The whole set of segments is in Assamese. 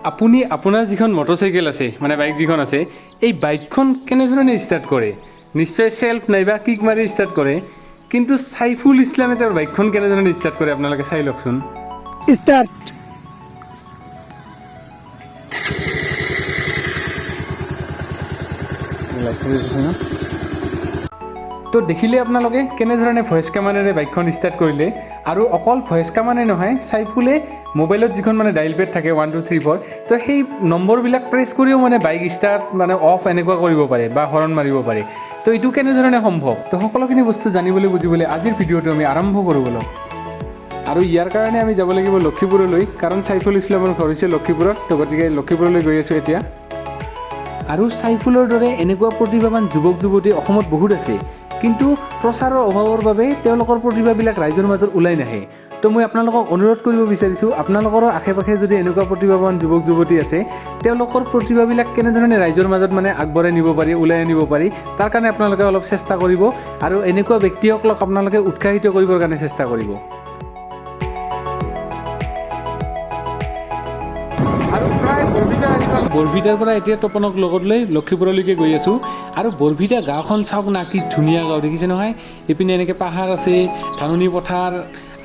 আপুনি আপোনাৰ যিখন মটৰচাইকেল আছে মানে বাইক যিখন আছে এই বাইকখন কেনেধৰণে ষ্টাৰ্ট কৰে নিশ্চয় সেলফ নাইবা কিক মাৰি ষ্টাৰ্ট কৰে কিন্তু সাইফুল ইছলামে তেওঁৰ বাইকখন কেনেধৰণে ষ্টাৰ্ট কৰে আপোনালোকে চাই লওকচোন স্টাৰ্ট তো দেখিলে আপোনালোকে কেনেধৰণে ভয়েস কমাণ্ডেৰে বাইকখন ষ্টাৰ্ট কৰিলে আৰু অকল ভয়েস কমাণ্ডে নহয় সাইফুলে মোবাইলত যিখন মানে ডাইল পেড থাকে 1 2 3 4 তো সেই নম্বৰবিলাক প্ৰেছ কৰিও মানে বাইক ষ্টাৰ্ট মানে অফ এনেকুৱা কৰিব পাৰে বা হৰ্ণ মাৰিব পাৰে তো এইটো কেনেধৰণে সম্ভৱ তো সকলোখিনি বস্তু জানিবলৈ বুজিবলৈ আজিৰ ভিডিঅ'টো আমি আৰম্ভ কৰোঁ বলক আৰু ইয়াৰ কাৰণে আমি যাব লাগিব লক্ষীপুৰলৈ কাৰণ সাইফুল ইছলামৰ ঘৰ হৈছে লক্ষীপুৰত তো গতিকে লক্ষীপুৰলৈ গৈ আছোঁ এতিয়া আৰু সাইফুলৰ দৰে এনেকুৱা প্ৰতিভাৱান যুৱক যুৱতী অসমত বহুত আছে কিন্তু প্ৰচাৰৰ অভাৱৰ বাবে তেওঁলোকৰ প্ৰতিভাবিলাক ৰাইজৰ মাজত ওলাই নাহে তো মই আপোনালোকক অনুৰোধ কৰিব বিচাৰিছোঁ আপোনালোকৰ আশে-পাশে যদি এনেকুৱা প্ৰতিভাৱান যুৱক যুৱতী আছে তেওঁলোকৰ প্ৰতিভাবিলাক কেনেধৰণে ৰাইজৰ মাজত মানে আগবঢ়াই নিব পাৰি ওলাই আনিব পাৰি তাৰ কাৰণে আপোনালোকে অলপ চেষ্টা কৰিব আৰু এনেকুৱা ব্যক্তিসকলক আপোনালোকে উৎসাহিত কৰিবৰ কাৰণে চেষ্টা কৰিব আৰু প্ৰায় বৰভিটাৰ পৰা এতিয়া তপনক লগত লৈ লক্ষীপুৰলৈকে গৈ আছোঁ আৰু বৰভিটা গাঁওখন চাওক না কি ধুনীয়া গাঁও দেখিছে নহয় এইপিনে এনেকৈ পাহাৰ আছে ধাননি পথাৰ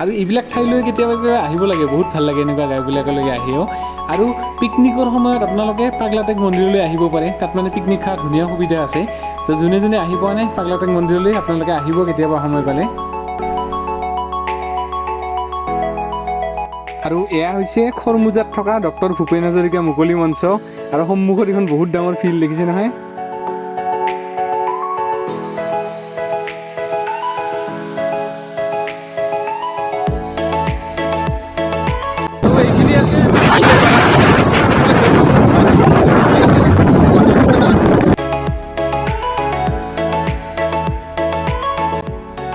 আৰু এইবিলাক ঠাইলৈ কেতিয়াবা আহিব লাগে বহুত ভাল লাগে এনেকুৱা গাঁওবিলাকলৈকে আহিও আৰু পিকনিকৰ সময়ত আপোনালোকে পাগলাটেক মন্দিৰলৈ আহিব পাৰে তাত মানে পিকনিক খোৱাৰ ধুনীয়া সুবিধা আছে তো যোনে যোনে আহি পোৱা নাই পাগলাটেক মন্দিৰলৈ আপোনালোকে আহিব কেতিয়াবা সময় পালে আৰু এয়া হৈছে খৰমুজাত থকা ডক্টৰ ভূপেন হাজৰিকা মুকলি মঞ্চ আৰু সন্মুখত এখন বহুত ডাঙৰ ফিল্ড দেখিছে নহয় এইখিনি আছে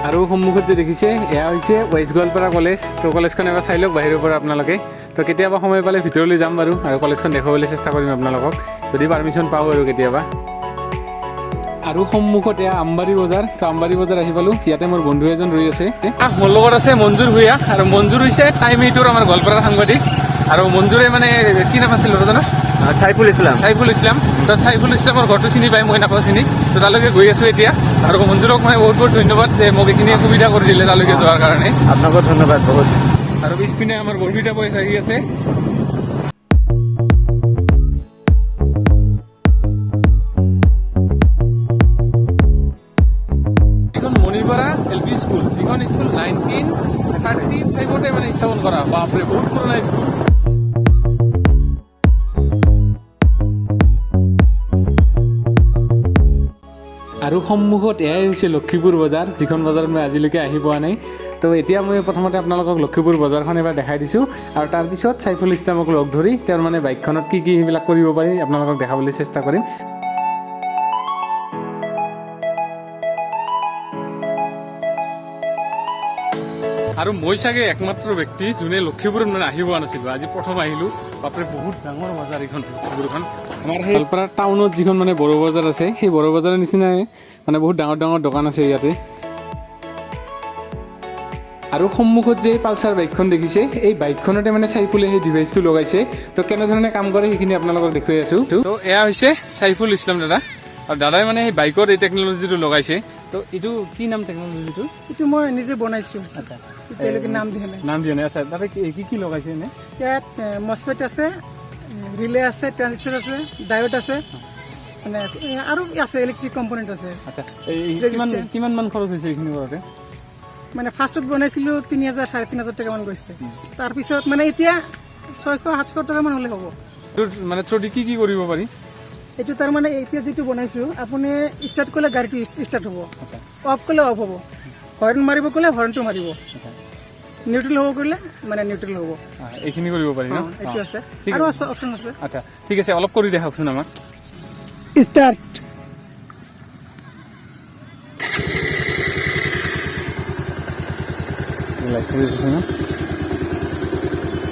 আৰু সন্মুখত যে দেখিছে এয়া হৈছে ৱেষ্ট গোৱালপাৰা কলেজ তো কলেজখন এবাৰ চাই লওক বাহিৰৰ পৰা আপোনালোকে তো কেতিয়াবা সময় পালে ভিতৰলৈ যাম বাৰু আৰু কলেজখন দেখুৱাবলৈ চেষ্টা কৰিম আপোনালোকক যদি পাৰ্মিশ্যন পাওঁ আৰু কেতিয়াবা আৰু সন্মুখত এয়া আমবাৰী বজাৰ তো আমবাৰী বজাৰ আহি পালোঁ ইয়াতে মোৰ বন্ধু এজন ৰৈ আছে মোৰ লগত আছে মঞ্জুৰ ভূঞা আৰু মঞ্জুৰ হৈছে টাইম এইটোৰ আমাৰ গোৱালপাৰাৰ সাংবাদিক আৰু মঞ্জুৰে মানে কি নাম আছিল ৰজনৰ সাইফুল ইছলাম তো সাইফুল ইছলামৰ ঘৰটো চিনি পাই মই নাপাওঁ চিনি তো তালৈকে গৈ আছোঁ এতিয়া আৰু মঞ্জুৰক মই বহুত বহুত ধন্যবাদ যে মোক এইখিনি সুবিধা কৰি দিলে তালৈকে যোৱাৰ কাৰণে আপোনাকো ধন্যবাদ বহুত আৰু পিছপিনে আমাৰ বৰভিটা পইচা আহি আছে যিখন মণিপাৰা LP স্কুল যিখন স্কুল 1935তে মানে স্থাপন কৰা বাপৰে বহুত পুৰণা স্কুল আৰু সন্মুখত এয়াই হৈছে লক্ষীপুৰ বজাৰ যিখন বজাৰত মই আজিলৈকে আহি পোৱা নাই তো এতিয়া মই প্ৰথমতে আপোনালোকক লক্ষীপুৰ বজাৰখন এবাৰ দেখাই দিছোঁ আৰু তাৰপিছত সাইফুল ইছলামক লগ ধৰি তেওঁৰ মানে বাইকখনত কি সেইবিলাক কৰিব পাৰি আপোনালোকক দেখাবলৈ চেষ্টা কৰিম আৰু মই চাগে একমাত্ৰ ব্যক্তি যোনে লক্ষীপুৰত মানে আহিব নাছিলোঁ আজি প্ৰথম আহিলোঁ বাপৰে বহুত ডাঙৰ বজাৰ এইখন লক্ষীপুৰখন আমাৰ সেই গোৱালপাৰা টাউনত যিখন মানে বড়ো বজাৰ আছে সেই বড়ো বজাৰৰ নিচিনাই মানে বহুত ডাঙৰ ডাঙৰ দোকান আছে ইয়াতে আৰু সন্মুখত যে পালচাৰ বাইকখন দেখিছে এই বাইকখনতে মানে সাইফুলে সেই ডিভাইচটো লগাইছে তো কেনেধৰণে কাম কৰে সেইখিনি আপোনালোকক দেখুৱাই আছোঁ তো এয়া হৈছে সাইফুল ইছলাম দাদা আৰু দাদাই মানে সেই বাইকত এই টেকন'লজিটো লগাইছে তো এইটো কি নাম টেকন'লজিটো এইটো মই নিজে বনাইছোঁ আচ্ছা এতিয়ালৈকে নাম দিয়া নাই আচ্ছা তাতে কি কি লগাইছে এনে ইয়াত মছপেট আছে ৰিলে আছে ট্ৰানজিষ্টাৰ আছে ডায়োড আছে মানে আৰু আছে ইলেক্ট্ৰিক কম্পনেণ্ট আছে আচ্ছা কিমান মান খৰচ হৈছে এইখিনি কৰোঁতে মানে ফাৰ্ষ্টত বনাইছিলোঁ 3,000 3,500 টকামান গৈছে তাৰপিছত মানে এতিয়া 600-700 টকামান হ'লে হ'ব মানে থ্ৰুদি কি কৰিব পাৰি এইটো তাৰমানে এতিয়া যিটো বনাইছোঁ আপুনি ষ্টাৰ্ট কৰিলে গাড়ীটো ষ্টাৰ্ট হ'ব অফ কৰিলে অফ হ'ব হৰ্ণ মাৰিব ক'লে হৰ্ণটো মাৰিব নিউট্ৰেল হ'ব কৰিলে মানে নিউট্ৰেল হ'ব এইখিনি কৰিব পাৰি ন এইটো আছে আৰু অপশ্যন আছে আচ্ছা ঠিক আছে অলপ কৰি দেখাওকচোন আমাক ষ্টাৰ্ট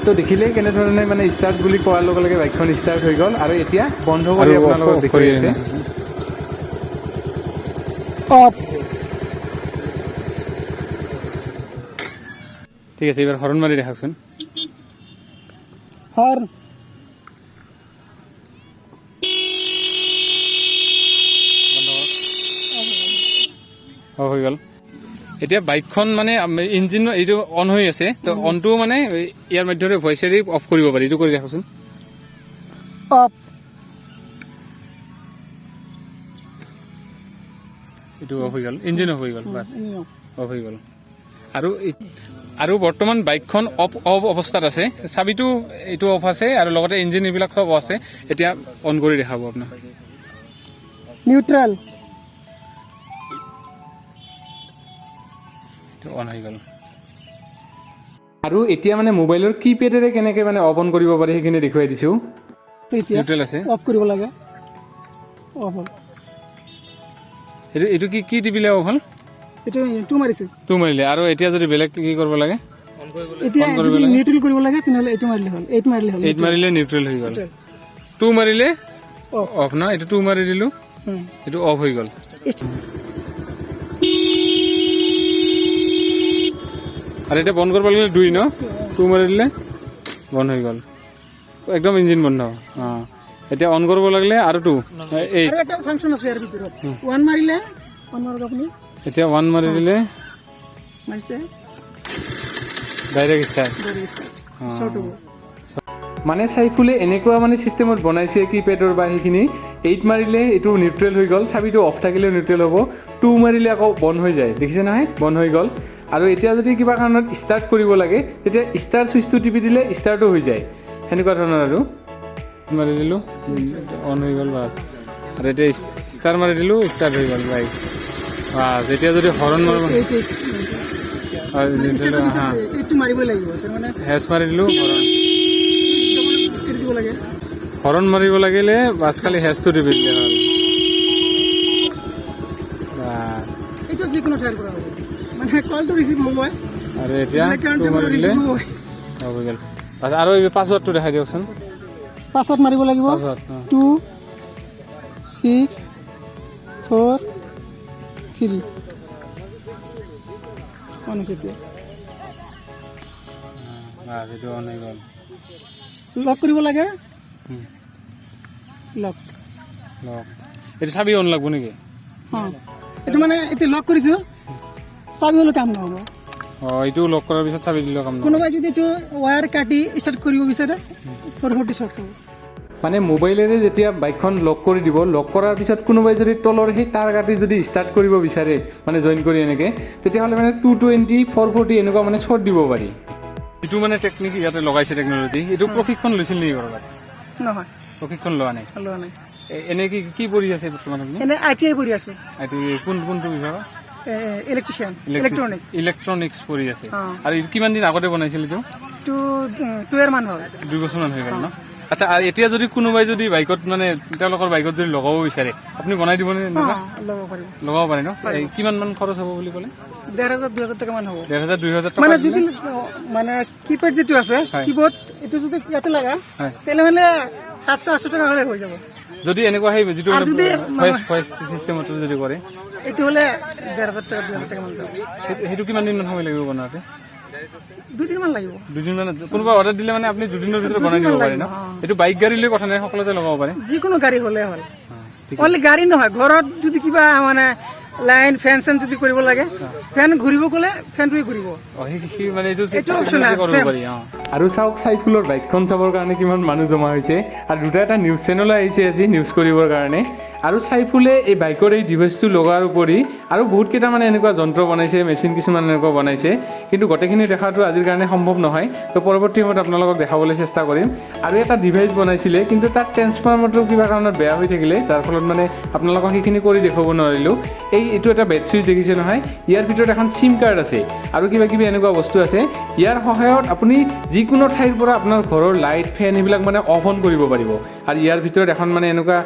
তো দেখিলে কেনেধৰণে মানে ষ্টাৰ্ট বুলি কোৱাৰ লগে লগে বাইকখন ষ্টাৰ্ট হৈ গ'ল আৰু এতিয়া বন্ধ কৰি আপোনালোকক দেখুৱাই আছে অফ ঠিক আছে এবাৰ হৰ্ণ মাৰি দেখাওকচোন হর্ন অফ হৈ গ'ল এতিয়া বাইকখন মানে ইঞ্জিন এইটো অন হৈ আছে তো অনটো মানে ইয়াৰ মাধ্যমে ভইচেৰে অফ কৰিব পাৰি এইটো কৰি দেখাচোন অফ এইটো অফ হৈ গ'ল ইঞ্জিন অফ হৈ গ'ল বাছ অফ হৈ গ'ল আৰু বৰ্তমান বাইকখন অফ অৱস্থাত আছে চাবিটো এইটো অফ আছে আৰু লগতে ইঞ্জিন এইবিলাক সব আছে এতিয়া অন কৰি দেখাব আপোনাক নিউট্ৰেল অন হৈ গ'ল আৰু এতিয়া মানে মোবাইলৰ কিপেডেৰে কেনেকৈ মানে অফ অন কৰিব পাৰি সেইখিনি দেখুৱাই দিছোঁ এতিয়া নিউট্ৰেল আছে অফ কৰিব লাগে অফ হ'ল এইটো কি টিপিলে অফ হ'ল এইটো টু মাৰিছোঁ টু মাৰিলে আৰু এতিয়া যদি বেলেগ কি কৰিব লাগে এতিয়া যদি নিউট্ৰেল কৰিব লাগে তেনেহ'লে এইটো মাৰিলে হ'ল এইট মাৰিলে হ'ল এইট মাৰিলে নিউট্ৰেল হৈ গ'ল টু মাৰিলে অফ ন এইটো টু মাৰি দিলোঁ এইটো অফ হৈ গ'ল আৰু এতিয়া বন্ধ কৰিব লাগিলে দুই ন টু মাৰি দিলে বন্ধ হৈ গ'ল একদম ইঞ্জিন বন্ধ অঁ এতিয়া অন কৰিব লাগিলে আৰু টু এইট আৰু এটা ফাংচন আছে ইয়াৰ ভিতৰত ওৱান মাৰিলে অন মাৰক আপুনি এতিয়া ওৱান মাৰি দিলে মাৰিছে ডাইৰেক্ট ষ্টাৰ্ট শ্বৰ্ট হ'ব মানে চাইফুলে এনেকুৱা মানে চিষ্টেমত বনাইছে কিপেডৰ বা সেইখিনি এইট মাৰিলে এইটো নিউট্ৰেল হৈ গ'ল চাবিটো অফ থাকিলেও নিউট্ৰেল হ'ব টু মাৰিলে আকৌ বন্ধ হৈ যায় দেখিছে নহয় বন্ধ হৈ গ'ল আৰু এতিয়া যদি কিবা কাৰণত ষ্টাৰ্ট কৰিব লাগে তেতিয়া ষ্টাৰ চুইচটো টিপি দিলে ষ্টাৰ্টো হৈ যায় সেনেকুৱা ধৰণৰ আৰু মাৰি দিলোঁ অন হৈ গ'ল বাছ আৰু এতিয়া ষ্টাৰ মাৰি দিলোঁ ষ্টাৰ্ট হৈ গ'ল বাইক বাছ এতিয়া যদি হৰণ মাৰিব এইটো মাৰিব লাগিব মানে হেচ মাৰি দিলোঁ দিব লাগে হৰণ মাৰিব লাগিলে বাছ খালি হেচটো টিপি দিলে হ'ল এইটো যিকোনো ঠাইৰ পৰা হ'ব মানে কলটো ৰিচিভ হ'ব আৰু এতিয়া টু মাৰি দিলে হৈ গ'ল আৰু এই পাছৱৰ্ডটো দেখাই দিয়কচোন পাছত মাৰিব লাগিব পাছৱৰ্ড 2 6 4 3 অনুচিত বাছ এইটো অন হৈ গ'ল লক কৰিব লাগে লক লক এইটো চাবি অন লাগব নেকি অঁ এইটো মানে এতিয়া লক কৰিছোঁ চাবি হ'লে কাম নহ'ব অঁ এইটো লক কৰাৰ পিছত চাবি দিলেও কাম নহয় কোনোবাই যদি এইটো ৱায়াৰ কাটি ষ্টাৰ্ট কৰিব বিচাৰে 440 শ্বৰ্ট হ'ব মানে মোবাইলেৰে যেতিয়া বাইকখন লক কৰি দিব লক কৰাৰ পিছত কোনোবাই যদি তলৰ সেই তাৰ কাটি যদি ষ্টাৰ্ট কৰিব বিচাৰে মানে জইন কৰি এনেকৈ তেতিয়াহ'লে মানে 220 440 এনেকুৱা মানে শ্বৰ্ট দিব পাৰি এইটো মানে টেকনিক ইয়াতে লগাইছে টেকন'লজি এইটো প্ৰশিক্ষণ লৈছিল নেকি ক'ৰবাত নহয় প্ৰশিক্ষণ লোৱা নাই লোৱা নাই এনে কি পঢ়ি আছে বৰ্তমান আপুনি এনে ITI পঢ়ি আছে এইটো কোনটো বিষয় ইলেক্ট্ৰিচিয়ান ইলেক্ট্ৰনিক ইলেক্ট্ৰনিক্স পঢ়ি আছে অঁ। আৰু এইটো কিমান দিন আগতে বনাইছিল এইটো 2 year মান হ'ল 2 বছৰমান হৈ গ'ল ন আচ্ছা আৰু এতিয়া যদি কোনোবাই যদি বাইকত মানে তেওঁলোকৰ বাইকত যদি লগাব বিচাৰে আপুনি বনাই দিবনে এনেকুৱা ল'ব পাৰিব লগাব পাৰে ন কিমান মান খৰচ হ'ব বুলি ক'লে 1,500-2,000 টকা মান হ'ব 1,500-2,000 টকা মানে যদি মানে কিপেড যিটো আছে কিবোৰ্ড এইটো যদি ইয়াতে লাগা হয়। তেনেহ'লে 700-800 টকা হ'লে হৈ যাব যদি এনেকুৱা সেই যিটো আৰু যদি ভইচ চিষ্টেমত যদি কৰে এইটো হ'লে 1,500 টকা 2,000 টকা মান যাব সেইটো কিমান দিন সময় লাগিব বনাওঁতে 2 দিন মান লাগিব দুদিন মানে কোনোবা অৰ্ডাৰ দিলে মানে আপুনি দুদিনৰ ভিতৰত বনাই দিব পাৰে ন এইটো বাইক গাড়ী লৈ কথা নাই সকলোতে লগাব পাৰে যিকোনো গাড়ী হ'লে হ'ল অনলি গাড়ী নহয় ঘৰত যদি কিবা মানে লাইন ফেন চেন যদি কৰিব লাগে ফেন ঘূৰিব ক'লে ফেনটোৱে ঘূৰিব আৰু চাওক চাইফুলৰ বাইকখন চাবৰ কাৰণে কিমান মানুহ জমা হৈছে আৰু এটা নিউজ চেনেল আহিছে আজি নিউজ কৰিবৰ কাৰণে আৰু চাইফুলে এই বাইকৰ এই ডিভাইচটো লগাৰ উপৰি আৰু বহুত কেইটা মানে এনেকুৱা যন্ত্ৰ বনাইছে মেচিন কিছুমান এনেকুৱা বনাইছে কিন্তু গোটেইখিনি দেখাটো আজিৰ কাৰণে সম্ভৱ নহয় তো পৰৱৰ্তী সময়ত আপোনালোকক দেখাবলৈ চেষ্টা কৰিম আৰু এটা ডিভাইচ বনাইছিলে কিন্তু তাত ট্ৰেন্সফৰ্মাৰটো কিবা কাৰণত বেয়া হৈ থাকিলে তাৰ ফলত মানে আপোনালোকক সেইখিনি কৰি দেখুৱাব নোৱাৰিলোঁ এইটো এটা বেট চুইচ দেখিছে নহয় ইয়াৰ ভিতৰত এখন চিম কাৰ্ড আছে আৰু কিবা কিবি এনেকুৱা বস্তু আছে ইয়াৰ সহায়ত আপুনি যিকোনো ঠাইৰ পৰা আপোনাৰ ঘৰৰ লাইট ফেন এইবিলাক মানে অফ অন কৰিব পাৰিব আৰু ইয়াৰ ভিতৰত এখন মানে এনেকুৱা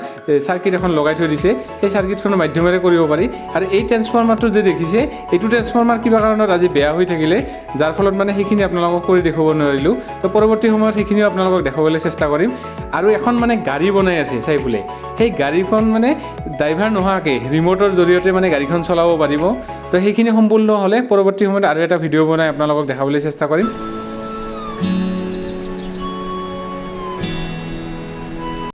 চাৰ্কিট এখন লগাই থৈ দিছে সেই চাৰ্কিটখনৰ মাধ্যমেৰে কৰিব পাৰি আৰু এই ট্ৰেন্সফৰ্মাৰটো যে দেখিছে এইটো ট্ৰেন্সফৰ্মাৰ কিবা কাৰণত আজি বেয়া হৈ থাকিলে যাৰ ফলত মানে সেইখিনি আপোনালোকক কৰি দেখুৱাব নোৱাৰিলোঁ তো পৰৱৰ্তী সময়ত সেইখিনিও আপোনালোকক দেখাবলৈ চেষ্টা কৰিম আৰু এখন মানে গাড়ী বনাই আছে চাইফুলে সেই গাড়ীখন মানে ড্ৰাইভাৰ নোহোৱাকৈ ৰিম'টৰ জৰিয়তে মানে গাড়ীখন চলাব পাৰিব তো সেইখিনি সম্পূৰ্ণ হ'লে পৰৱৰ্তী সময়ত আৰু এটা ভিডিঅ' বনাই আপোনালোকক দেখাবলৈ চেষ্টা কৰিম